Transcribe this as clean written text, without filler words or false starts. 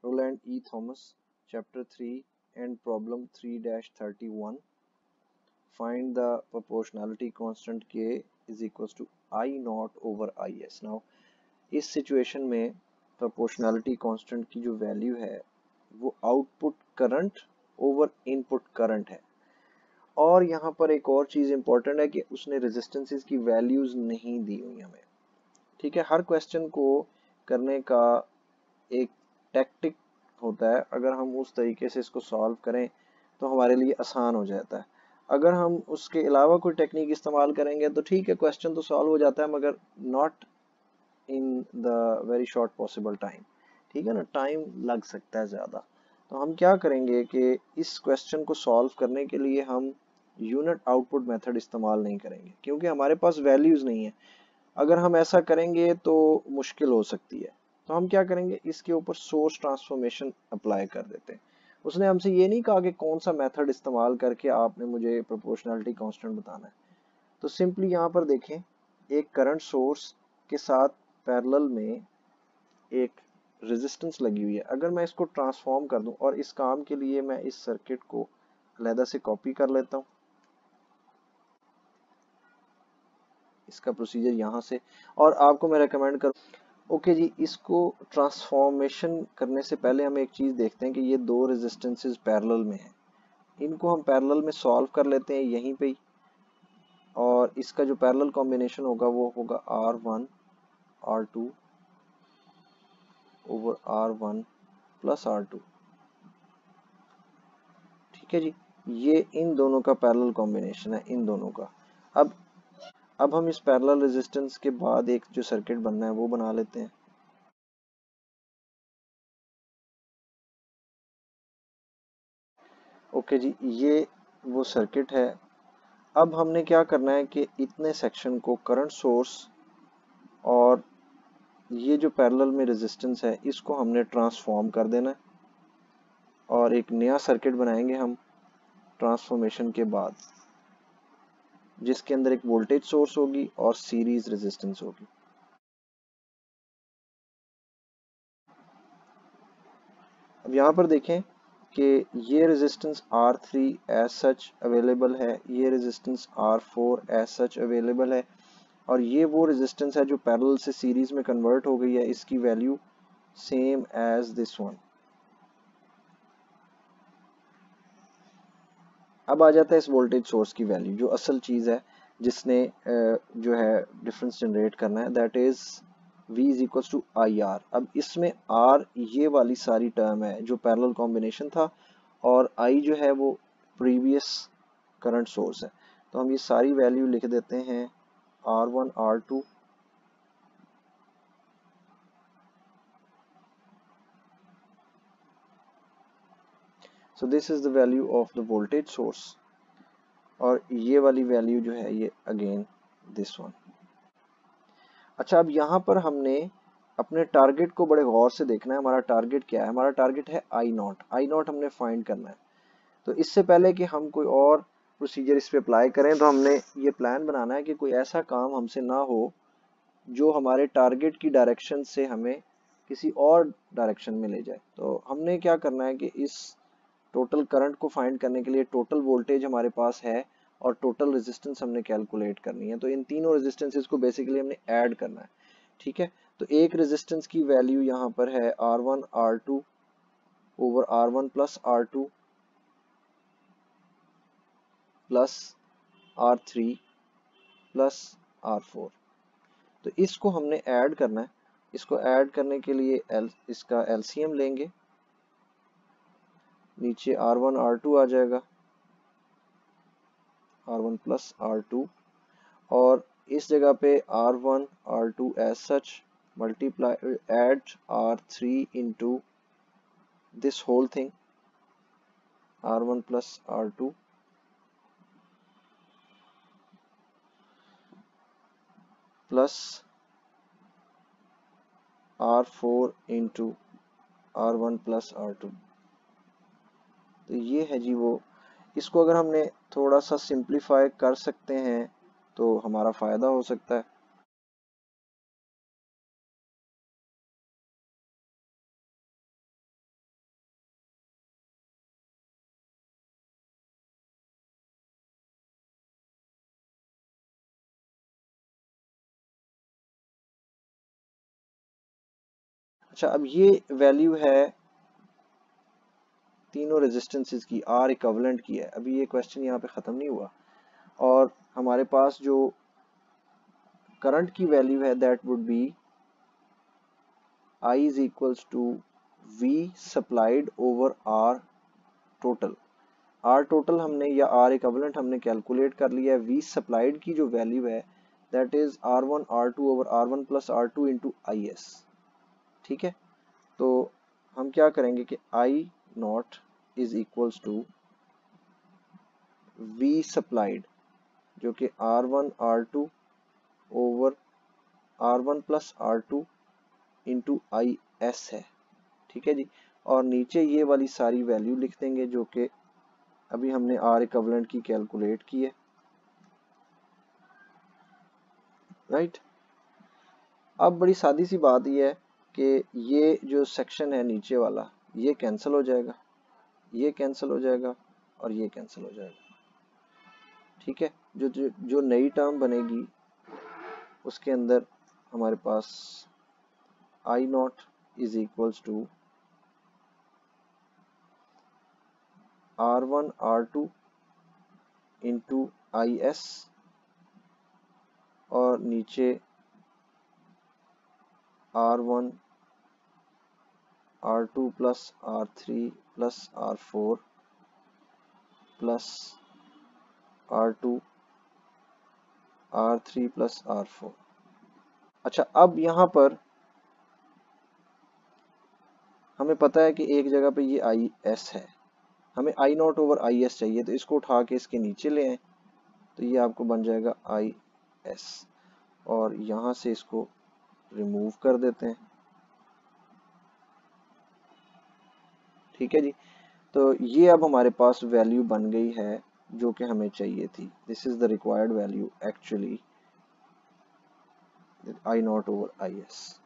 Roland E. Thomas, Chapter 3 and Problem 3-31. Find the proportionality constant K is equals to I naught over IS. Now, इस situation में proportionality constant की जो value है वो output current over input current है। और यहाँ पर एक और चीज़ इंपॉर्टेंट है कि उसने रेजिस्टेंसेस की वैल्यूज नहीं दी हुई हमें। ठीक है, हर क्वेश्चन को करने का एक टैक्टिक होता है, अगर हम उस तरीके से इसको सॉल्व करें तो हमारे लिए आसान हो जाता है। अगर हम उसके अलावा कोई टेक्निक इस्तेमाल करेंगे तो ठीक है, क्वेश्चन तो सॉल्व हो जाता है मगर not in the very short possible time. ठीक है ना, टाइम लग सकता है ज़्यादा। तो हम क्या करेंगे कि इस क्वेश्चन को सॉल्व करने के लिए हम यूनिट आउटपुट मेथड इस्तेमाल नहीं करेंगे क्योंकि हमारे पास वैल्यूज़ नहीं है। अगर हम ऐसा करेंगे तो मुश्किल हो सकती है। तो हम क्या करेंगे, इसके ऊपर सोर्स ट्रांसफॉर्मेशन अप्लाई कर देते हैं। उसने हमसे ये नहीं कहा कि कौन सा मेथड इस्तेमाल करके आपने मुझे प्रोपोर्शनलिटी कांस्टेंट बताना है। तो सिंपली यहाँ पर देखें, एक करंट सोर्स के साथ पैरेलल में एक रेजिस्टेंस लगी हुई है। अगर मैं इसको ट्रांसफॉर्म कर दूं, और इस काम के लिए मैं इस सर्किट को अलहदा से कॉपी कर लेता हूं, इसका प्रोसीजर यहाँ से। और आपको मैं रेकमेंड कर ओके जी, इसको ट्रांसफॉर्मेशन करने से पहले हम एक चीज़ देखते हैं कि ये दो रेजिस्टेंसेस पैरेलल में हैं। इनको हम पैरेलल में सॉल्व कर लेते हैं यहीं पे ही। और इसका जो पैरेलल कॉम्बिनेशन होगा वो होगा R1 R2 over R1 plus R2। ठीक है जी, ये इन दोनों का पैरेलल कॉम्बिनेशन है, इन दोनों का। अब हम इस पैरेलल रेजिस्टेंस के बाद एक जो सर्किट बनना है वो बना लेते हैं। ओके जी, ये वो सर्किट है। अब हमने क्या करना है कि इतने सेक्शन को करंट सोर्स और ये जो पैरेलल में रेजिस्टेंस है इसको हमने ट्रांसफॉर्म कर देना है और एक नया सर्किट बनाएंगे हम ट्रांसफॉर्मेशन के बाद, जिसके अंदर एक वोल्टेज सोर्स होगी और सीरीज रेजिस्टेंस होगी। अब यहाँ पर देखें कि ये resistance R3 as such available है, ये resistance R4 as such available है, और ये वो रेजिस्टेंस है जो पैरेलल से सीरीज में कन्वर्ट हो गई है, इसकी value same as this one. अब आ जाता है इस वोल्टेज सोर्स की वैल्यू, जो असल चीज़ है जिसने जो है डिफरेंस जनरेट करना है, that is V is equal to I R. अब इसमें R ये वाली सारी टर्म है जो पैरेलल कॉम्बिनेशन था, और I जो है वो प्रीवियस करंट सोर्स है। तो हम ये सारी वैल्यू लिख देते हैं, R1 R2 so this is the value of the voltage source, और ये वाली वैल्यू जो है ये अगेन दिस वन। अच्छा, अब यहाँ पर हमने अपने टारगेट को बड़े गौर से देखना है। हमारा टारगेट क्या है? हमारा टारगेट है आई नॉट। आई नॉट हमने फाइंड करना है। तो इससे पहले कि हम कोई और प्रोसीजर इस पे अप्लाई करें, तो हमने ये प्लान बनाना है कि कोई ऐसा काम हमसे ना हो जो हमारे टारगेट की डायरेक्शन से हमें किसी और डायरेक्शन में ले जाए। तो हमने क्या करना है कि इस टोटल करंट को फाइंड करने के लिए टोटल वोल्टेज हमारे पास है और टोटल रेजिस्टेंस हमने कैलकुलेट करनी है। तो इन तीनों रेजिस्टेंसेस को बेसिकली हमने ऐड करना है। ठीक है, तो एक रेजिस्टेंस की वैल्यू यहाँ पर है R1 R2 over R1 plus R2 plus R3 plus R4। तो इसको हमने ऐड करना है। इसको ऐड करने के लिए इसका LCM लेंगे, नीचे R1 R2 आ जाएगा, R1 प्लस R2, और इस जगह पे R1 R2 as such multiply add R3 into this whole thing, R1 plus R2 plus R4 into R1 plus R2। तो ये है जी वो। इसको अगर हमने थोड़ा सा सिंप्लीफाई कर सकते हैं तो हमारा फ़ायदा हो सकता है। अच्छा, अब ये वैल्यू है तीनों रेजिस्टेंसेस की, आर इक्विवेलेंट की है। अभी ये क्वेश्चन यहाँ पे ख़त्म नहीं हुआ, और हमारे पास जो करंट की वैल्यू है that would be I is equals to V supplied over R total। R total हमने या R इक्विवेलेंट हमने कैलकुलेट कर लिया है। V supplied की जो वैल्यू है that is R1 R2 over R1 plus R2 into IS। ठीक है, तो हम क्या करेंगे कि I naught is equals to V supplied जो कि R1 R2 over R1 plus R2 into IS है। ठीक है जी, और नीचे ये वाली सारी वैल्यू लिख देंगे जो कि अभी हमने आर इक्विवेलेंट की कैलकुलेट की है, राइट। अब बड़ी सादी सी बात ये है कि ये जो सेक्शन है नीचे वाला ये कैंसिल हो जाएगा, ये कैंसिल हो जाएगा और ये कैंसिल हो जाएगा। ठीक है, जो नई टर्म बनेगी उसके अंदर हमारे पास I naught is equals to R1 R2 into IS और नीचे R1 R2 plus R3 plus R4 plus R2 R3 plus R4। अच्छा, अब यहाँ पर हमें पता है कि एक जगह पे ये IS है, हमें I नॉट ओवर IS चाहिए, तो इसको उठा के इसके नीचे ले आए तो ये आपको बन जाएगा IS, और यहाँ से इसको रिमूव कर देते हैं। ठीक है जी, तो ये अब हमारे पास वैल्यू बन गई है जो कि हमें चाहिए थी। This is the required value actually I not over IS।